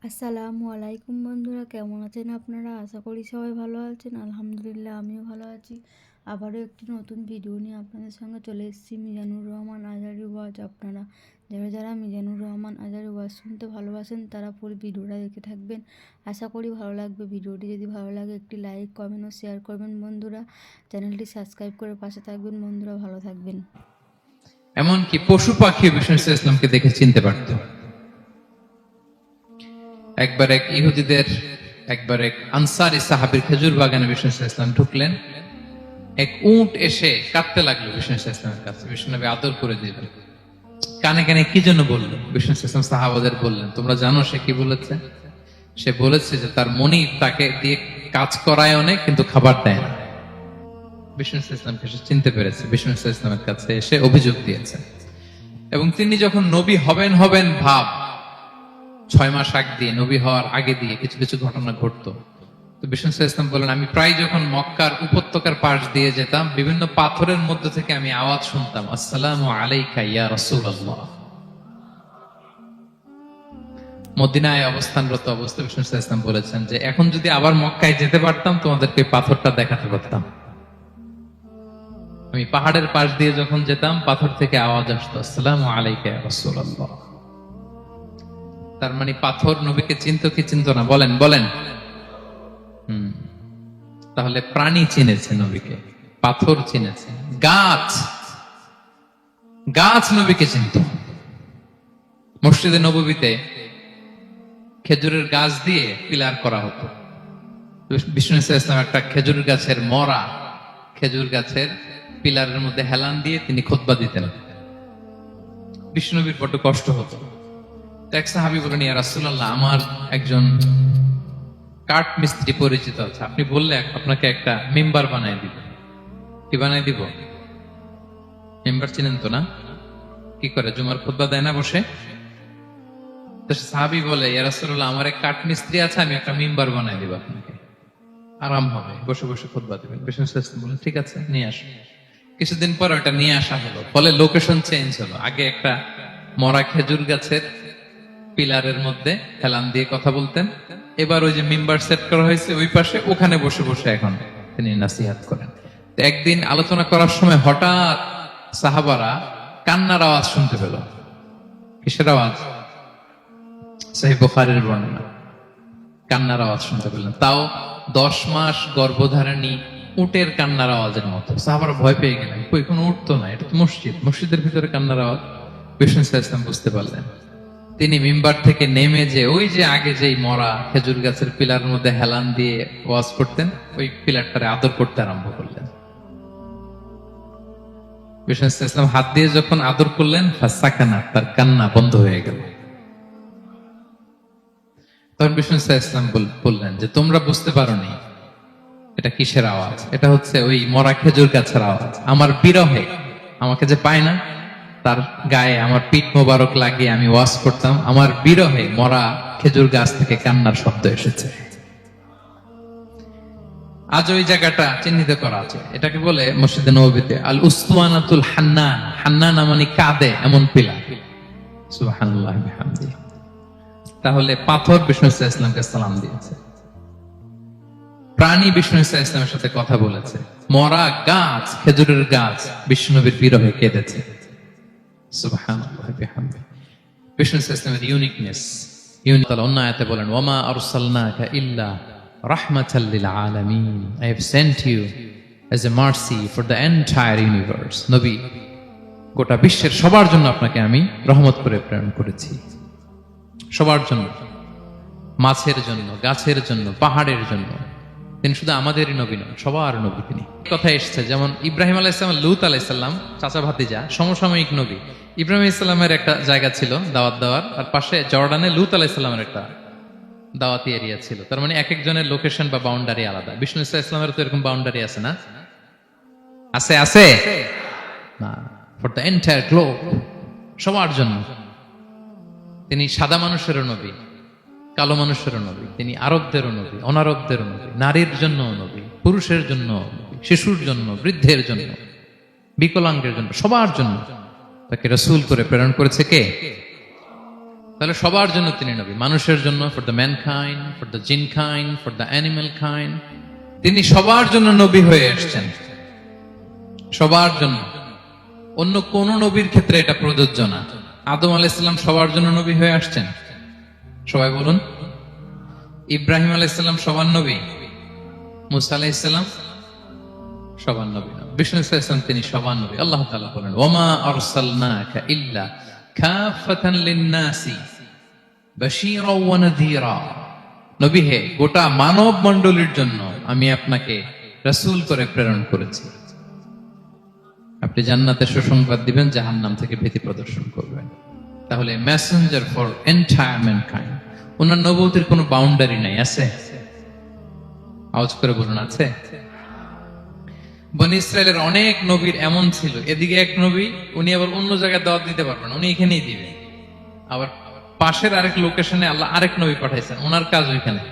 আসসালামু আলাইকুম বন্ধুরা, কেমন আছেন আপনারা? আশা করি সবাই ভালো আছেন। আলহামদুলিল্লাহ, আমিও ভালো আছি। আবারও একটি নতুন ভিডিও নিয়ে আপনাদের সঙ্গে চলে এসেছি। মিজানুর রহমান আজহারী ওয়াজ। আপনারা যারা যারা মিজানুর রহমান আজহারী ওয়াজ শুনতে ভালোবাসেন তারা পুরো ভিডিওটা দেখে থাকবেন। আশা করি ভালো লাগবে। ভিডিওটি যদি ভালো লাগে একটি লাইক, কমেন্ট ও শেয়ার করবেন বন্ধুরা। চ্যানেলটি সাবস্ক্রাইব করে পাশে থাকবেন বন্ধুরা। ভালো থাকবেন। এমনকি পশু পাখি বিষ্ণু ইসলামকে দেখে চিনতে পারত। একবার এক ইহুদিদের একবার এক আনসারি সাহাবীর খেজুর বাগানে বিষ্ণু ইসলাম ঢুকলেন। এক উট এসে কাঁদতে লাগলো বিষ্ণু ইসলামের কাছে। বিষ্ণু নবী আদর করে দিলেন। কানে কানে কি জন্য বললো? বিষ্ণু ইসলাম সাহাবাদের বললেন, তোমরা জানো সে কি বলেছে? সে বলেছে যে তার মনিব তাকে দিয়ে কাজ করায় অনেক, কিন্তু খাবার দেয় না। বিষ্ণু ইসলামকে সে চিনতে পেরেছে। বিষ্ণু ইসলামের কাছে এসে অভিযোগ দিয়েছে। এবং তিনি যখন নবী হবেন হবেন ভাব 6 মাস আগে দিয়ে, নবী হওয়ার আগে দিয়ে কিছু কিছু ঘটনা ঘটতো। তো বিষ্ণু ইসলাম বলেন, আমি প্রায় যখন মক্কার উপত্যকার পাশ দিয়ে যেতাম, বিভিন্ন পাথরের মধ্যে থেকে আমি আওয়াজ শুনতাম, আসসালামু আলাইকা ইয়া রাসূলুল্লাহ। মদিনায় অবস্থানরত অবস্থায় বিষ্ণু ইসলাম বলেছেন যে এখন যদি আবার মক্কায় যেতে পারতাম, তোমাদেরকে পাথরটা দেখাতে পারতাম। আমি পাহাড়ের পাশ দিয়ে যখন যেতাম, পাথর থেকে আওয়াজ আসতো, আসসালামু আলাইকা ইয়া রাসূলুল্লাহ। তার মানে পাথর নবীকে চিনতো কি চিনতো না? বলেন বলেন। তাহলে প্রাণী চিনেছে নবীকে, পাথর চিনেছে, গাছ গাছ নবীকে চিনত। মসজিদে নববীতে খেজুরের গাছ দিয়ে পিলার করা হতো। বিষ্ণু ইসলাম একটা খেজুর গাছের মরা খেজুর গাছের পিলারের মধ্যে হেলান দিয়ে তিনি খুতবা দিতেন। বিষ্ণু নবীর বড্ড কষ্ট হতো। এক সাহাবী বলেন, ইয়া রাসূলুল্লাহ, আমার একজন কাঠ মিস্ত্রি পরিচিত আছে, আপনি বললে আপনাকে একটা মেম্বার বানাই দিব। কি বানাই দিব? মেম্বার চিনেন তো না? কি করে জুমার খুতবা দেয় না বসে? তো সাহাবী বলে, ইয়া রাসূলুল্লাহ, আমার এক কাঠ মিস্ত্রি আছে, আমি একটা মেম্বার বানাই দিব আপনাকে, আরাম হবে, বসে বসে খুতবা দিবেন। বিষ্ণু ইসলাম বলেন, ঠিক আছে, নিয়ে আসো। কিছুদিন পর ওটা নিয়ে আসা হলো। ফলে লোকেশন চেঞ্জ হলো। আগে একটা মরা খেজুর গাছের পিলারের মধ্যে হেলান দিয়ে কথা বলতেন, এবার ওই যে মেম্বার সেট করা হয়েছে ওই পাশে, ওখানে বসে বসে এখন তিনি নাসিহাত করেন। তো একদিন আলোচনা করার সময় হঠাৎ সাহাবারা কান্নার আওয়াজ শুনতে পেল। কিসের আওয়াজ? সহিহ বুখারীর বর্ণনা। কান্নার আওয়াজ শুনতে পেলেন, তাও 10 মাস গর্ভধারিণী উটের কান্নার আওয়াজের মতো। সাহাবারা ভয় পেয়ে গেলেন, কই কোনো উট তো না, এটা তো মসজিদ, মসজিদের ভিতরে কান্নার আওয়াজ। বিষ্ণু ইসলাম বুঝতে পারলেন। তিনি মিম্বার থেকে নেমে যে ওই যে আগে যেই মরা খেজুর গাছের পিলার মধ্যে হেলান দিয়ে ওয়াজ করতেন, ওই পিলারটারে আদর করতে আরম্ভ করলেন। বিষ্ণু ইসলাম হাত দিয়ে যখন আদর করলেন, ফাসাকানা, তার কান্না বন্ধ হয়ে গেল। তখন বিষ্ণু ইসলাম বললেন যে তোমরা বুঝতে পারোনি এটা কিসের আওয়াজ? এটা হচ্ছে ওই মরা খেজুর গাছের আওয়াজ। আমার বিরহে, আমাকে যে পায় না, তার গায়ে আমার পিঠ মোবারক লাগিয়ে আমি ওয়াজ করতাম, আমার বিরহে মরা খেজুর গাছ থেকে কান্নার শব্দ এসেছে। আজ ওই জায়গাটা চিহ্নিত করা আছে। এটাকে বলে মসজিদে নববীতে আল উসতুয়ানাতুল হান্নান। হান্নান মানে কাঁদে এমন পিলার। সুবহানাল্লাহ বিহামদিহি। তাহলে পাথর বিষ্ণু ইসলামকে সালাম দিয়েছে, প্রাণী বিষ্ণু ইসলামের সাথে কথা বলেছে, মরা গাছ খেজুরের গাছ বিষ্ণুনবীর বিরহে কেঁদেছে। সুবহানাল্লাহ বিহামদিহি। বিষ্ণু ইসলামের ইউনিকনেস। অন্য আয়াতে বলেন, ওয়ামা আরসালনাকা ইল্লা রাহমাতাল লিল আলামিন। I have sent you as a mercy for the entire universe. নবী, গোটা বিশ্বের সবার জন্য আপনাকে আমি রহমত করে প্রেরণ করেছি। সবার জন্য, মাছের জন্য, গাছের জন্য, পাহাড়ের জন্য। তিনি শুধু আমাদেরই নবী নন, সবার নবী তিনি। কথা এসছে যেমন ইব্রাহিম আলাইহিস সালাম, লূত আলাইহিস সালাম চাচা ভাতিজা, সমসাময়িক নবী। ইব্রাহিম আলাইহিস সালামের একটা জায়গা ছিল দাওয়াত দেওয়ার, আর পাশে জর্ডানে লূত আলাইহিস সালামের একটা দাওয়াতি এরিয়া ছিল। তার মানে এক একজনের লোকেশন বা বাউন্ডারি আলাদা। বিষ্ণু ইসলামের তো এরকম বাউন্ডারি আছে না? আছে আছে না, ফর দ্য এন্টায়ার গ্লোব, সবার জন্য। তিনি সাদা মানুষেরও নবী, কালো মানুষেরও নবী, তিনি আরবদেরও নবী, অনারবদেরও নবী, নারীর জন্য নবী, পুরুষের জন্য নবী, শিশুর জন্য, বৃদ্ধের জন্য, বিকলাঙ্গের জন্য, সবার জন্য তাকে রাসূল করে প্রেরণ করেছে কে? তাহলে সবার জন্য তিনি নবী, মানুষের জন্য, for the mankind, for the জিনকাইন্ড, for the animal kind. তিনি সবার জন্য নবী হয়ে এসেছেন, সবার জন্য। অন্য কোন নবীর ক্ষেত্রে এটা প্রযোজ্য না। আদম আলাইহিস সালাম সবার জন্য নবী হয়ে আসছেন, সবাই বলুন। ইব্রাহিম আলাইহিস সালাম সবার নবী, মুসা আলাইহিস সালাম সবার নবী না, বিষ্ণু ইসলাম তিনি সবার নবী। আল্লাহ তাআলা বলেন, ওয়ামা আরসালনাকা ইল্লা কাফাতান লিন-নাসি বাশীরাও ওয়া নাযীরা। নবী হে, গোটা মানব মণ্ডলীর জন্য আমি আপনাকে রাসূল করে প্রেরণ করেছি। আপনি জান্নাতের সুসংবাদ দিবেন, জাহান্নাম থেকে ভীতি প্রদর্শন করবেন। তাহলে মেসেঞ্জার ফর এন্টায়ার ম্যানকাইন্ড। ওনার নবুয়তের কোনো বাউন্ডারি নাই, আছে? আওয়াজ করে বলুন, আছে? বনি ইসরায়েলের অনেক নবীর এমন ছিল, এদিকে এক নবী, উনি আবার অন্য জায়গায় দাওয়াত দিতে পারবেন, উনি এখানেই দিবেন। আবার পাশের আরেক লোকেশনে আল্লাহ আরেক নবী পাঠাইছেন, ওনার কাজ ওইখানে।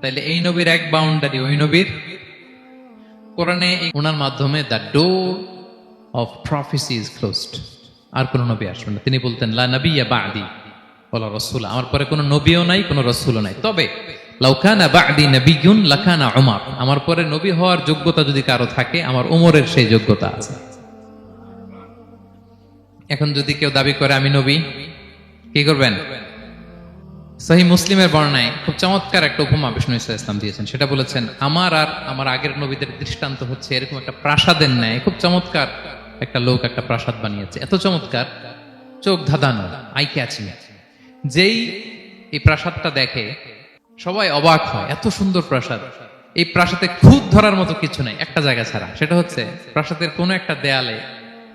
তাইলে এই নবীর এক বাউন্ডারি, ওই নবীর। কোরআনে ওনার মাধ্যমে the door of prophecy is closed. আর কোন নবী আসবেন না। তিনি বলতেন, লা নাবিয়্যা বা'দি ওয়ালা রাসূল। আমার পরে কোনো নবীও নাই, কোনো রাসূলও নাই। তবে লাউ কানা বা'দি নাবিয়্যুন লাকানা উমর। আমার পরে নবী হওয়ার যোগ্যতা যদি কারো থাকে, আমার উমরের সেই যোগ্যতা আছে। এখন যদি কেউ দাবি করে আমি নবী, কি করবেন? সহিহ মুসলিমের বর্ণনায় খুব চমৎকার একটা উপমা বিষ্ণু ইসলাম দিয়েছেন। সেটা বলেছেন, আমার আর আমার আগের নবীদের দৃষ্টান্ত হচ্ছে এরকম একটা প্রাসাদের ন্যায়। খুব চমৎকার একটা লোক একটা প্রাসাদ বানিয়েছে, এত চমৎকার, চোখ ধাঁধানো, আই ক্যাচিং। যেই এই প্রাসাদটা দেখে সবাই অবাক হয়, এত সুন্দর প্রাসাদ। এই প্রাসাদে খুঁত ধরার মতো কিছু নাই, একটা জায়গা ছাড়া। সেটা হচ্ছে প্রাসাদের কোনো একটা দেয়ালে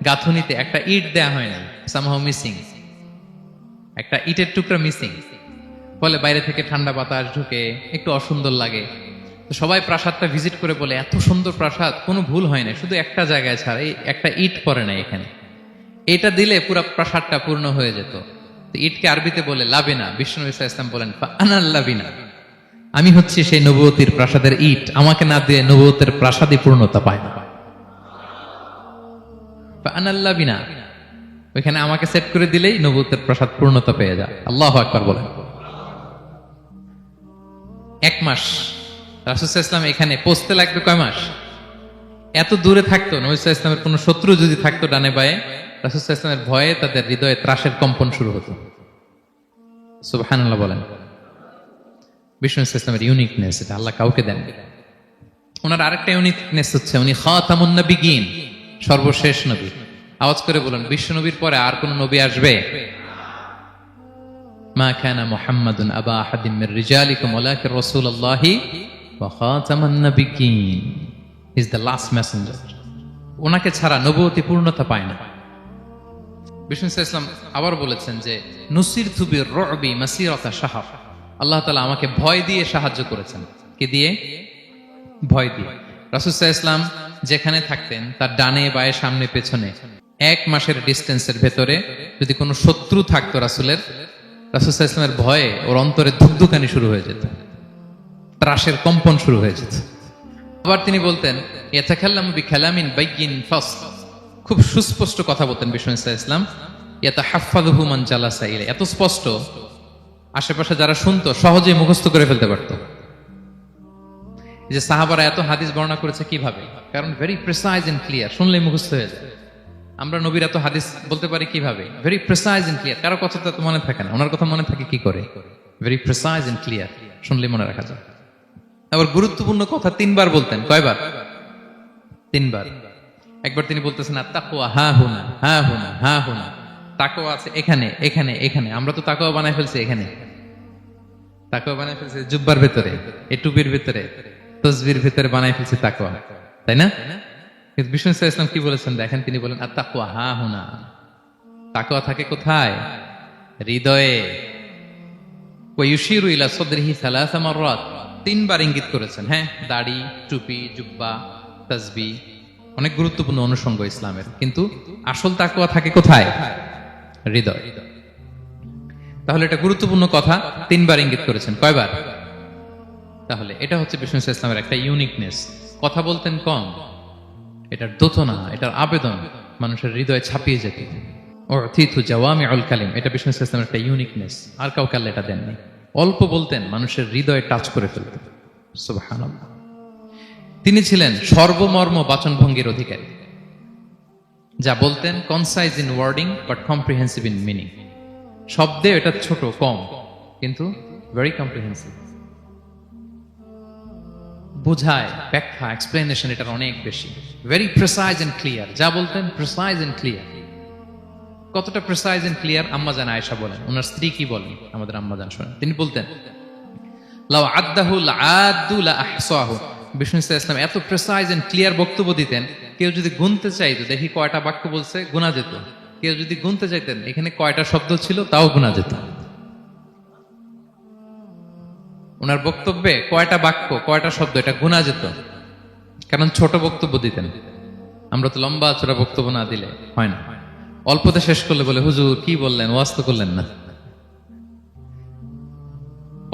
গাঁথুনিতে একটা ইট দেয়া হয় না, সামহাউ মিসিং, একটা ইটের টুকরা মিসিং। ফলে বাইরে থেকে ঠান্ডা বাতাস ঢুকে একটু অসুন্দর লাগে। তো সবাই প্রাসাদটা ভিজিট করে বলে, এত সুন্দর প্রাসাদ, কোনো ভুল হয় না, শুধু একটা জায়গায় ছাড়া, এই একটা ইট পড়ে না এখানে। এটা দিলে পুরো প্রাসাদটা পূর্ণ হয়ে যেত। তো ইটকে আরবিতে বলে লাবিনা। বিষ্ণু ইসলাম বলেন, আনাল লাবিনা, আমি হচ্ছি সেই নবুয়তির প্রাসাদের ইট, আমাকে না দিয়ে নবুয়তের প্রাসাদই পূর্ণতা পায় না। আনাল লাবিনা, ওইখানে আমাকে সেট করে দিলেই নবুয়তের প্রাসাদ পূর্ণতা পেয়ে যায়। আল্লাহু আকবার বলেন। এক মাস রাসূল সাল্লাল্লাহু আলাইহি ওয়াসাল্লাম এখানে পৌঁছতে লাগবে কয় মাস? এত দূরে থাকতো, নবী সাল্লাল্লাহু আলাইহি ওয়াসাল্লামের কোনো শত্রু যদি থাকতো ডানে বায়ে, রাসূল সাল্লাল্লাহু আলাইহি ওয়াসাল্লামের ভয়ে তাদের হৃদয়ে ত্রাসের কম্পন শুরু হতো। সুবহানাল্লাহ বলেন। বিষ্ণু ইসলামের ইউনিকনেস, এটা আল্লাহ কাউকে দেন। ওনার আরেকটা ইউনিকনেস হচ্ছে উনি খাতামুন নবিয়্যিন, সর্বশেষ নবী। আওয়াজ করে বলেন, বিশ্ব নবীর পরে আর কোন নবী আসবে? মা কানা মুহাম্মাদুন আবা আহাদিম মির রিজালিকুম ওয়ালাকিন রাসূলুল্লাহি ওয়া খাতামান নবিয়্যিন। He is the last messenger. ওনাকে ছাড়া নবুয়তি পূর্ণতা পায় না। বিষ্ণু ইসলাম আবার বলেছেন যে নুসিরতু বির-রু'বি মাসিরাতা শাহর। আল্লাহ তাআলা আমাকে ভয় দিয়ে সাহায্য করেছেন। কি দিয়ে? ভয় দিয়ে। রাসূল সাল্লাল্লাহু আলাইহি ওয়াসাল্লাম যেখানে থাকতেন তার ডানে বায়ে সামনে পেছনে এক মাসের ডিস্টেন্সের ভেতরে যদি কোনো শত্রু থাকতো রাসূলের, রাসূল সাল্লাল্লাহু আলাইহি ওয়াসাল্লামের ভয়ে ওর অন্তরে ধুকধুকানি শুরু হয়ে যেত, ত্রাসের কম্পন শুরু হয়ে যেত। আবার তিনি বলতেন, ইয়াতাকাল্লামু বিকালামিন বাইয়িন ফাসল। খুব সুস্পষ্ট কথা বলতেন বিষ্ণু সাল্লাল্লাহু আলাইহি ওয়াসাল্লাম। ইয়াতাহাফফাযুহু মান জালাসা ইলাইহি, এত স্পষ্ট আশেপাশে যারা শুনতো সহজেই মুখস্থ করে ফেলতে পারতো। যে সাহাবারা এত হাদিস বর্ণনা করেছে কিভাবে? কারণ ভেরি প্রিসাইজ এন্ড ক্লিয়ার, শুনলেই মুখস্থ হয়ে যায়। আমরা নবীর এত হাদিস বলতে পারি কিভাবে? Very precise and clear. কারো কথা তো মনে থাকে না, ওনার কথা মনে থাকে কি করে? ভেরি প্রিসাইজ এন্ড ক্লিয়ার, শুনলেই মনে রাখা যায়। আবার গুরুত্বপূর্ণ কথা 3 বার বলতেন। কয়বার? 3 বার। একবার তিনি বলতেছেন, আত-তাকওয়া হা হুনা হা হুনা হা হুনা। তাকওয়া আছে এখানে এখানে এখানে। আমরা তো তাকওয়া বানাই ফেলছি এখানে, তাকওয়া বানাই ফেলছি জুব্বার ভিতরে, এই টুপির ভিতরে, তসবির ভিতরে বানাই ফেলছি তাকওয়া, তাই না? কিন্তু বিষ্ণু সাল্লাল্লাহু আলাইহি ওয়াসাল্লাম কি বলেছেন দেখেন, তিনি বলেন আত-তাকওয়া হা হুনা। তাকওয়া থাকে কোথায়? হৃদয়ে। ওয়া ইউশিরু ইলা সাদরিহি সালাসা মাররাত, 3 বার ইঙ্গিত করেছেন। হ্যাঁ, দাড়ি, টুপি, জুব্বা, তাসবিহ অনেক গুরুত্বপূর্ণ অনুষঙ্গ ইসলামের, কিন্তু আসল তাকওয়া থাকে কোথায়? হৃদয়। তাহলে এটা গুরুত্বপূর্ণ কথা, 3 বার ইঙ্গিত করেছেন। কয়বার? তাহলে এটা হচ্ছে বিষ্ণু ইসলামের একটা ইউনিকনেস। কথা বলতেন কম, এটার দোতনা, এটার আবেদন মানুষের হৃদয়ে ছাপিয়ে যেত। উতিতু জাওয়ামিউল কালিম, এটা বিষ্ণু ইসলামের একটা ইউনিকনেস, আর কাউকে আল্লাহ এটা দেননি। অল্প বলতেন, মানুষের হৃদয়ে টাচ করে ফেলতেন। সুবহানাল্লাহ। তিনি ছিলেন সর্বমর্ম বাচনভঙ্গির অধিকারী। যা বলতেন concise in wording but comprehensive in meaning. শব্দে এটা ছোট কম, কিন্তু ভেরি কম্প্রিহেন্সিভ। বোঝায়, ব্যাখ্যা, এক্সপ্লেনেশন এটার অনেক বেশি। Very precise and clear. যা বলতেন প্রিসাইজ এন্ড ক্লিয়ার। কতটা প্রিসাইজ এন্ড ক্লিয়ার আম্মাজান আয়েশা বলেন, ওনার স্ত্রী কি বলেন আমাদের আম্মাজান শোনেন। তিনি বলতেন লাউ আদ্দাহু লাআদ্দু লা আহসাহু। বিষ্ণু ইসলাম এত প্রিসাইজ এন্ড ক্লিয়ার বক্তব্য দিতেন, কেউ যদি গুনতে চাইতো দেখি কয়টা বাক্য বলছে গুনা যেত। কেউ যদি গুনতে চাইতেন এখানে কয়টা শব্দ ছিল তাও গুনা যেত। ওনার বক্তব্যে কয়টা বাক্য কয়টা শব্দ এটা গুনা যেত, কারণ ছোট বক্তব্য দিতেন। আমরা তো লম্বা চড়া বক্তব্য না দিলে হয় না। অল্পতে শেষ করলে বলে হুজুর কি বললেন, ওয়াজ তো করলেন না।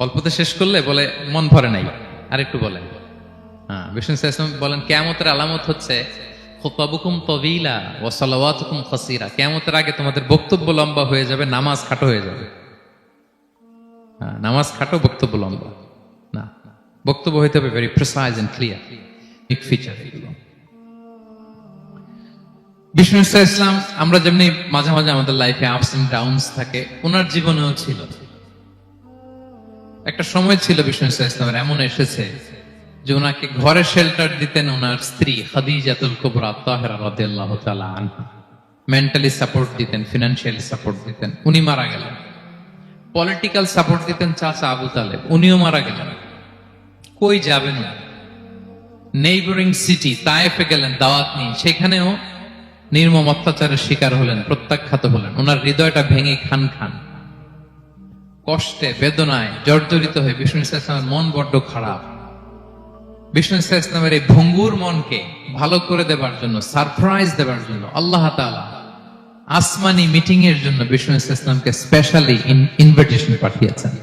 অল্পতে শেষ করলে বলে মন ভরে নাই, আরেকটু বলেন। হ্যাঁ, বিষ্ণু ইসলাম বলেন কিয়ামতের আলামত হচ্ছে খুতবাবুকুম তাওয়িলা ওয়া সালাওয়াতুকুম কাসীরা। কিয়ামতের আগে তোমাদের বক্তব্য লম্বা হয়ে যাবে, নামাজ খাটো হয়ে যাবে। হ্যাঁ, নামাজ খাটো, বক্তব্য লম্বা না। বক্তব্য হইতে হবে ভেরি প্রিসাইজ এন্ড ক্লিয়ার। এক ফিচার এগুলো। বিষ্ণু ইসলাম, আমরা যেমনি মাঝে মাঝে আমাদের লাইফে আপস এন্ড ডাউনস থাকে, ওনার জীবনেও ছিল। একটা সময় ছিল বিষ্ণু ইসলামের এমন এসেছে যে ওনাকে ঘরে শেল্টার দিতেন ওনার স্ত্রী খাদিজাতুল কুবরা তাহেরা রাদিয়াল্লাহু তাআলা আনহা। মেন্টালি সাপোর্ট দিতেন, ফিনান্সিয়ালি সাপোর্ট দিতেন। উনি মারা গেলেন। পলিটিক্যাল সাপোর্ট দিতেন চাচা আবু তালেব, উনিও মারা গেলেন। কই যাবেন? নেইবারিং সিটি তায়েফে গেলেন দাওয়াত নিয়ে, সেখানেও নির্মম অত্যাচারের শিকার হলেন, প্রত্যাখ্যাত হলেন। ওনার হৃদয়টা ভেঙে খান খান, কষ্টে বেদনায় জর্জরিত হয়ে বিষ্ণু ইসলামের মন বড্ড খারাপ। বিষ্ণু ইসলামের এই ভঙ্গুর মনকে ভালো করে দেবার জন্য, সারপ্রাইজ দেবার জন্য আল্লাহ তাআলা আসমানি মিটিং এর জন্য বিষ্ণু ইসলামকে স্পেশালি ইনভিটেশন পাঠিয়েছেন।